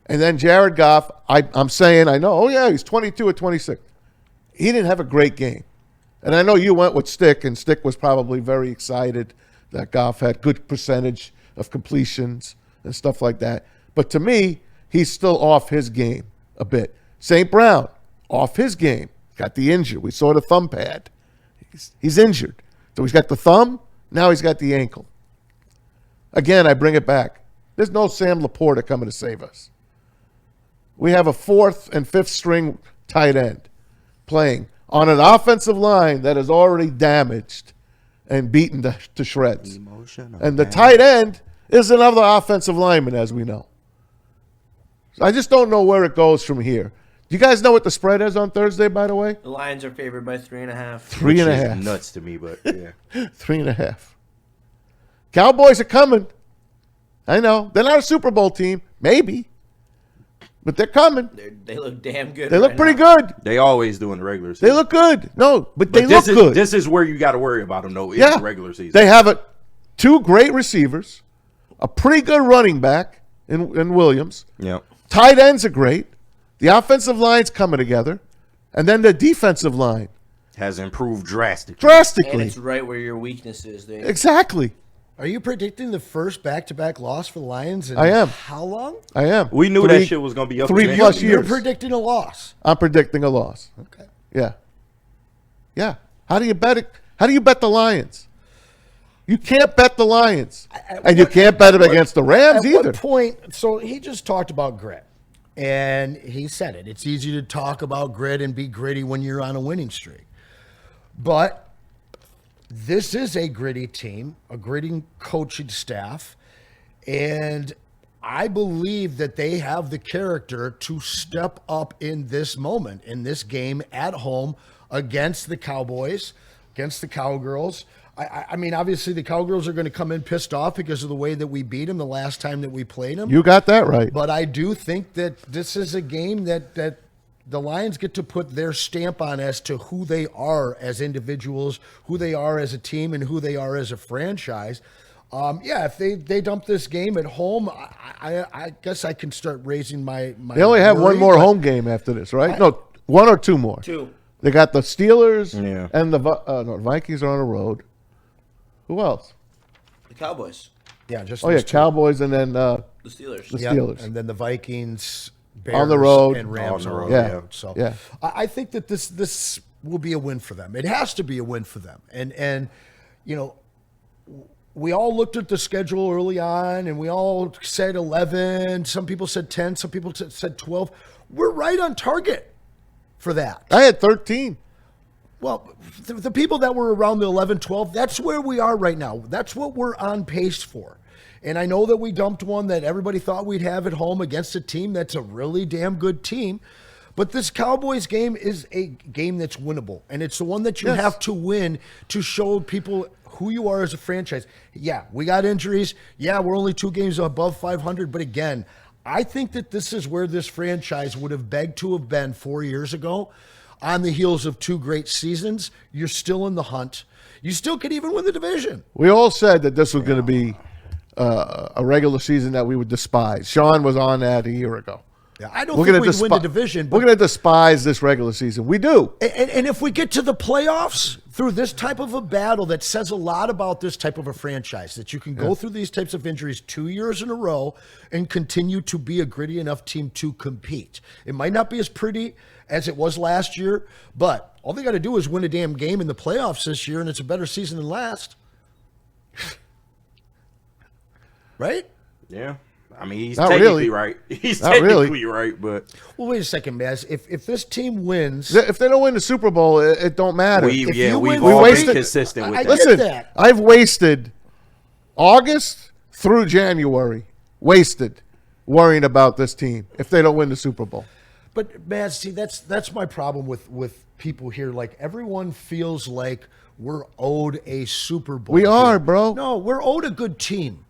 And then Jared Goff, I'm saying, I know, oh, yeah, he's 22 at 26. He didn't have a great game. And I know you went with Stick, and Stick was probably very excited that Goff had good percentage of completions and stuff like that. But to me, he's still off his game a bit. St. Brown, off his game. Got the injury. We saw the thumb pad. He's injured. So he's got the thumb. Now he's got the ankle. Again, I bring it back. There's no Sam Laporta coming to save us. We have a 4th and 5th string tight end playing on an offensive line that is already damaged and beaten to shreds. And the tight end is another offensive lineman, as we know. So I just don't know where it goes from here. Do you guys know what the spread is on Thursday, by the way? The Lions are favored by 3.5. 3.5. Nuts to me, but yeah. 3.5. Cowboys are coming. I know. They're not a Super Bowl team. Maybe. But they're coming. They look damn good. They look pretty good. They always do in the regular season. They look good. No, but they look good. This is where you got to worry about them, though, in the regular season. They have 2 great receivers, a pretty good running back in Williams. Yeah. Tight ends are great. The offensive line's coming together. And then the defensive line has improved drastically. Drastically. And it's right where your weakness is. Exactly. Are you predicting the first back-to-back loss for the Lions? I am. How long? I am. We knew that shit was going to be up 3+ years. You're predicting a loss. I'm predicting a loss. Okay. Yeah. Yeah. How do you bet it? How do you bet the Lions? You can't bet the Lions. And you can't bet them against the Rams either. At what point, so he just talked about grit. And he said it. It's easy to talk about grit and be gritty when you're on a winning streak. But this is a gritty team, a gritty coaching staff, and I believe that they have the character to step up in this moment, in this game at home against the Cowboys, against the Cowgirls. I mean, obviously the Cowgirls are going to come in pissed off because of the way that we beat them the last time that we played them. You got that right. But I do think that this is a game that the Lions get to put their stamp on as to who they are as individuals, who they are as a team, and who they are as a franchise. If they dump this game at home, I guess I can start raising my They only have one more home game after this, right? No, 1 or 2 more. 2. They got the Steelers and the Vikings are on the road. Who else? The Cowboys. Yeah, just Cowboys and then the Steelers. The Steelers. And then the Vikings, Bears, on the road, and Rams on the road. Yeah. So yeah. I think that this will be a win for them. It has to be a win for them. And you know, we all looked at the schedule early on, and we all said 11. Some people said 10. Some people said 12. We're right on target for that. I had 13. Well, the people that were around the 11, 12, that's where we are right now. That's what we're on pace for. And I know that we dumped one that everybody thought we'd have at home against a team that's a really damn good team. But this Cowboys game is a game that's winnable. And it's the one that you have to win to show people who you are as a franchise. Yeah, we got injuries. Yeah, we're only 2 games above 500. But again, I think that this is where this franchise would have begged to have been 4 years ago. On the heels of 2 great seasons, you're still in the hunt. You still could even win the division. We all said that this was going to be a regular season that we would despise. Sean was on that a year ago. Yeah, I don't think we win the division. We're going to despise this regular season. We do. And if we get to the playoffs through this type of a battle, that says a lot about this type of a franchise, that you can go through these types of injuries 2 years in a row and continue to be a gritty enough team to compete. It might not be as pretty as it was last year, but all they got to do is win a damn game in the playoffs this year, and it's a better season than last. Right? Yeah. I mean, he's not technically really. right. He's not technically really. right, but... Well, wait a second, Maz. If this team wins... If they don't win the Super Bowl, it don't matter. We've all been consistent with that. Listen, I've wasted August through January, worrying about this team if they don't win the Super Bowl. But, Maz, see, that's my problem with people here. Like, everyone feels like we're owed a Super Bowl. We are, bro. No, we're owed a good team.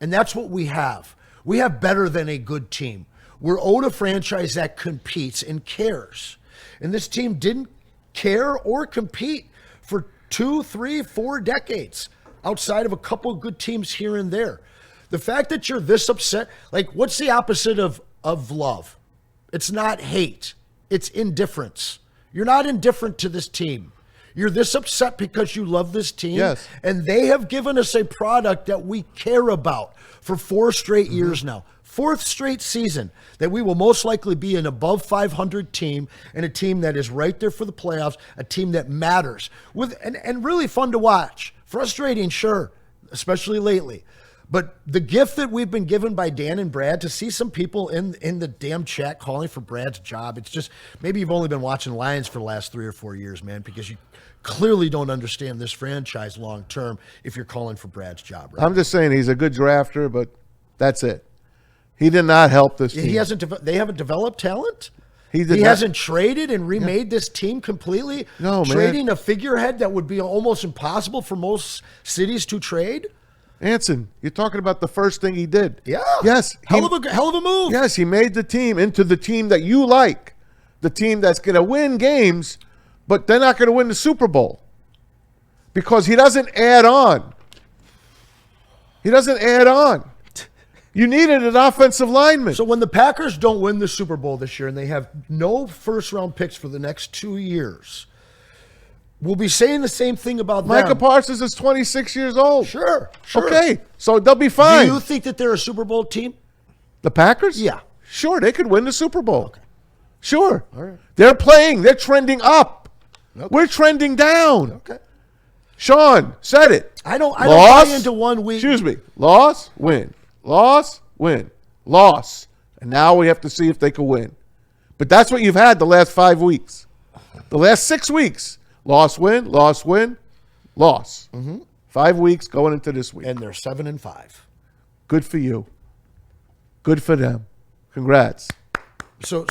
And that's what we have. We have better than a good team. We're owed a franchise that competes and cares. And this team didn't care or compete for 2, 3, 4 decades outside of a couple of good teams here and there. The fact that you're this upset, like, what's the opposite of of love. It's not hate. It's indifference. You're not indifferent to this team. You're this upset because you love this team. Yes. And they have given us a product that we care about for 4 straight years now. 4th straight season that we will most likely be an above 500 team and a team that is right there for the playoffs, a team that matters. And really fun to watch. Frustrating, sure, especially lately. But the gift that we've been given by Dan and Brad, to see some people in the damn chat calling for Brad's job, it's just, maybe you've only been watching Lions for the last 3 or 4 years, man, because you clearly don't understand this franchise long term if you're calling for Brad's job. Right? I'm just saying he's a good drafter, but that's it. He did not help this team. He hasn't. They haven't developed talent. He hasn't traded and remade this team completely. No, man. Trading a figurehead that would be almost impossible for most cities to trade. Anson, you're talking about the first thing he did. Yeah. Yes. Hell of a move. Yes, he made the team into the team that you like, the team that's going to win games, but they're not going to win the Super Bowl because he doesn't add on. He doesn't add on. You needed an offensive lineman. So when the Packers don't win the Super Bowl this year and they have no first-round picks for the next 2 years, we'll be saying the same thing about Micah them. Parsons is 26 years old. Sure. Okay, so they'll be fine. Do you think that they're a Super Bowl team? The Packers? Yeah. Sure, they could win the Super Bowl. Okay. Sure. All right. They're playing. They're trending up. Okay. We're trending down. Okay. Sean said it. I don't Loss, buy into 1 week. Excuse me. Loss, win. Loss, win. Loss. And now we have to see if they can win. But that's what you've had the last 5 weeks. The last 6 weeks. Loss, win, loss, win, loss. 5 weeks going into this week. And they're 7-5. Good for you. Good for them. Congrats. So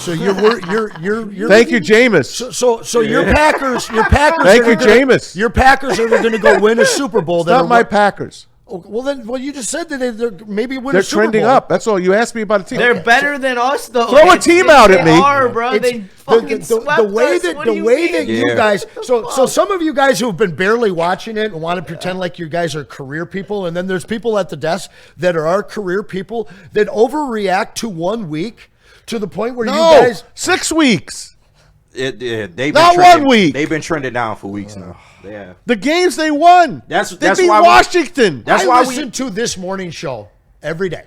you're Thank you, Jameis. So your Packers Thank you, Jameis. Your Packers are going to go win a Super Bowl. It's not my Packers. Well, you just said that they're maybe win They're a Super trending Bowl. up. That's all. You asked me about a team. They're better than us, though. Throw a team out at me. They are, bro. It's They fucking swept the way us. that What the do you way mean? that you guys so some of you guys who have been barely watching it and want to pretend like you guys are career people, and then there's people at the desk that are our career people that overreact to 1 week to the point where you guys 6 weeks. They've been Not trending, 1 week. They've been trending down for weeks now. Yeah. The games they won. That's they beat why Washington. That's I why listen to this morning show every day,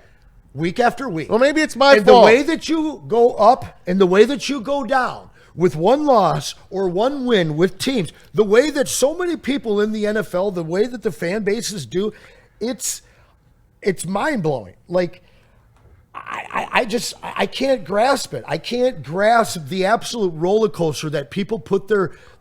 week after week. Well, maybe it's my and fault. the way that you go up and the way that you go down with 1 loss or 1 win with teams, the way that so many people in the NFL, the way that the fan bases do, it's mind-blowing. Like, I can't grasp it. I can't grasp the absolute roller coaster that people put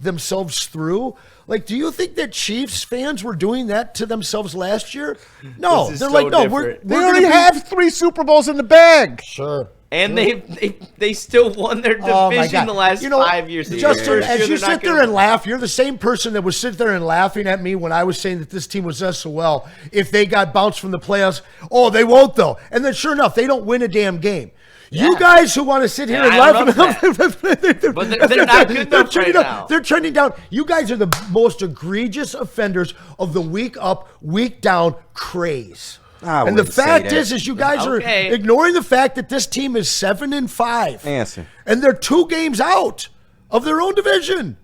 themselves through. Like, do you think that Chiefs fans were doing that to themselves last year? No, This is they're so like, no, different. They we're already gonna be- have 3 Super Bowls in the bag. Sure. And they still won their Oh, my division God. the last You know, 5 years. Justin, For sure as you they're sit not there gonna- and laugh, you're the same person that would sit there and laughing at me when I was saying that this team was SOL if they got bounced from the playoffs. Oh, they won't, though. And then sure enough, they don't win a damn game. You Yeah. guys who want to sit here And and I laugh love at them, But they're not good enough trending right down. now. They're trending down. You guys are the most egregious offenders of the week up, week down craze. I And the wouldn't say fact that. is you guys Okay. are ignoring the fact that this team is 7-5. Answer. And they're 2 games out of their own division.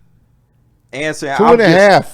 Answer. 2.5.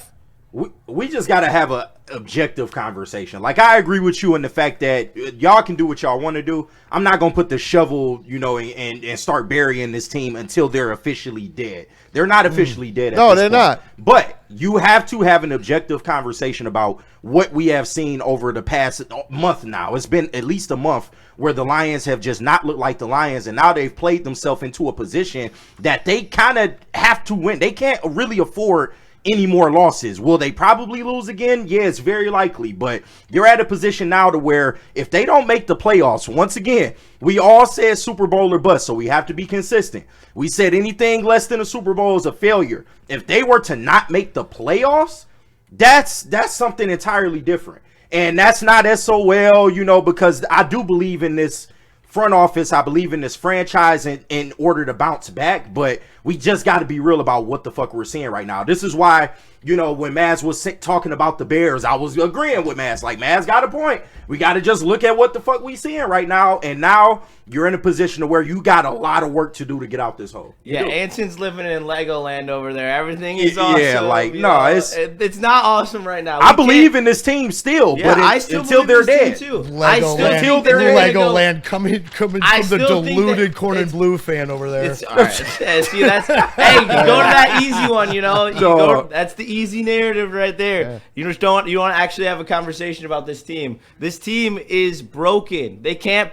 We just got to have a objective conversation. Like, I agree with you in the fact that y'all can do what y'all want to do. I'm not going to put the shovel, and start burying this team until they're officially dead. They're not officially dead. No, this they're point. not. But you have to have an objective conversation about what we have seen over the past month now. It's been at least a month where the Lions have just not looked like the Lions, and now they've played themselves into a position that they kind of have to win. They can't really afford any more losses. Will they probably lose again? Yeah, it's very likely, but you're at a position now to where if they don't make the playoffs, once again, we all said Super Bowl or bust, so we have to be consistent. We said anything less than a Super Bowl is a failure. If they were to not make the playoffs, that's something entirely different. And that's not SOL, because I do believe in this front office. I believe in this franchise in order to bounce back, but We just got to be real about what the fuck we're seeing right now. This is why, you know, when Maz was talking about the Bears, I was agreeing with Maz. Like, Maz got a point. We got to just look at what the fuck we seeing right now. And now you're in a position to where you got a lot of work to do to get out this hole. Yeah, Anson's living in Legoland over there. Everything is awesome. Yeah, like, you no, know, it's not awesome right now. I believe in this team still, Yeah, but I still until believe they're in this dead. team too. Legoland, Legoland coming from I the still think deluded that corn and it's- blue fan over there. All right. See, that's hey, you go to that easy one. You know, that's the easy narrative right there. Yeah. You just don't want to actually have a conversation about this team. This team is broken. They can't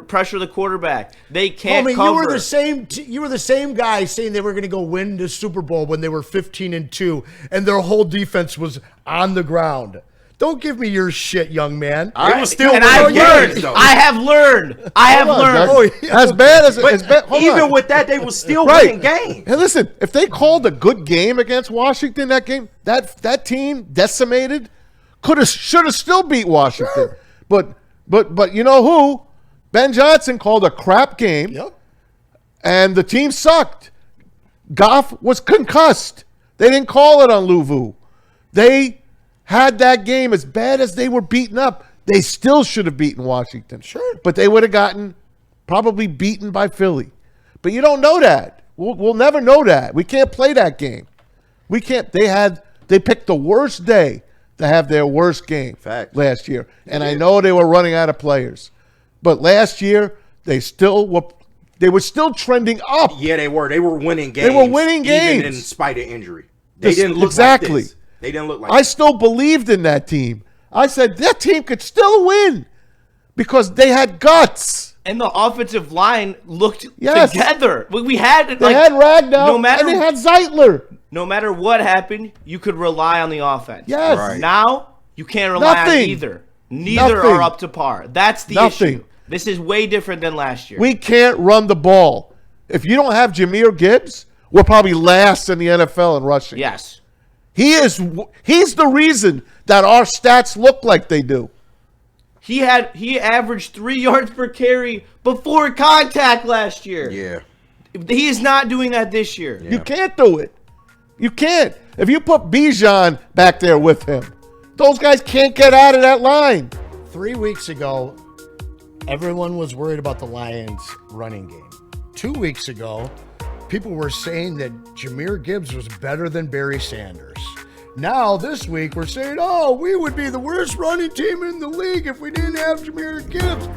pressure the quarterback. They can't Homie, cover. you were the same guy saying they were going to go win the Super Bowl when they were 15-2, and their whole defense was on the ground. Don't give me your shit, young man. It was still and winning I've learned. games, though. I have learned. I have Hold on, learned. Jack. Oh, yeah. As bad as But as bad, hold even on. with that, they were still Right. winning games. Hey, listen, if they called a good game against Washington, that game, that team decimated, should have still beat Washington. Sure. But you know who? Ben Johnson called a crap game, Yep. and the team sucked. Goff was concussed. They didn't call it on Louvu. They had that game as bad as they were beaten up. They still should have beaten Washington. Sure. But they would have gotten probably beaten by Philly. But you don't know that. We'll never know that. We can't play that game. We can't. They picked the worst day to have their worst game Facts. last year. And I know they were running out of players. But last year, they were still trending up. Yeah, they were. They were winning games. They were winning even games. in spite of injury. They This- didn't look exactly. like this. They didn't look like I still believed in that team. I said that team could still win because they had guts. And the offensive line looked Yes. together. We had They had Ragnow no matter and they had Zeitler. no matter what happened, you could rely on the offense. Yes. Right. Now you can't rely on Nothing. either. Neither Nothing. are up to par. That's the Nothing. issue. This is way different than last year. We can't run the ball. If you don't have Jahmyr Gibbs, we're probably last in the NFL in rushing. Yes. He's the reason that our stats look like they do. He averaged 3 yards per carry before contact last year. Yeah. He is not doing that this year. You can't do it. You can't. If you put Bijan back there with him, those guys can't get out of that line. 3 weeks ago, everyone was worried about the Lions' running game. 2 weeks ago, people were saying that Jahmyr Gibbs was better than Barry Sanders. Now, this week, we're saying, oh, we would be the worst running team in the league if we didn't have Jahmyr Gibbs.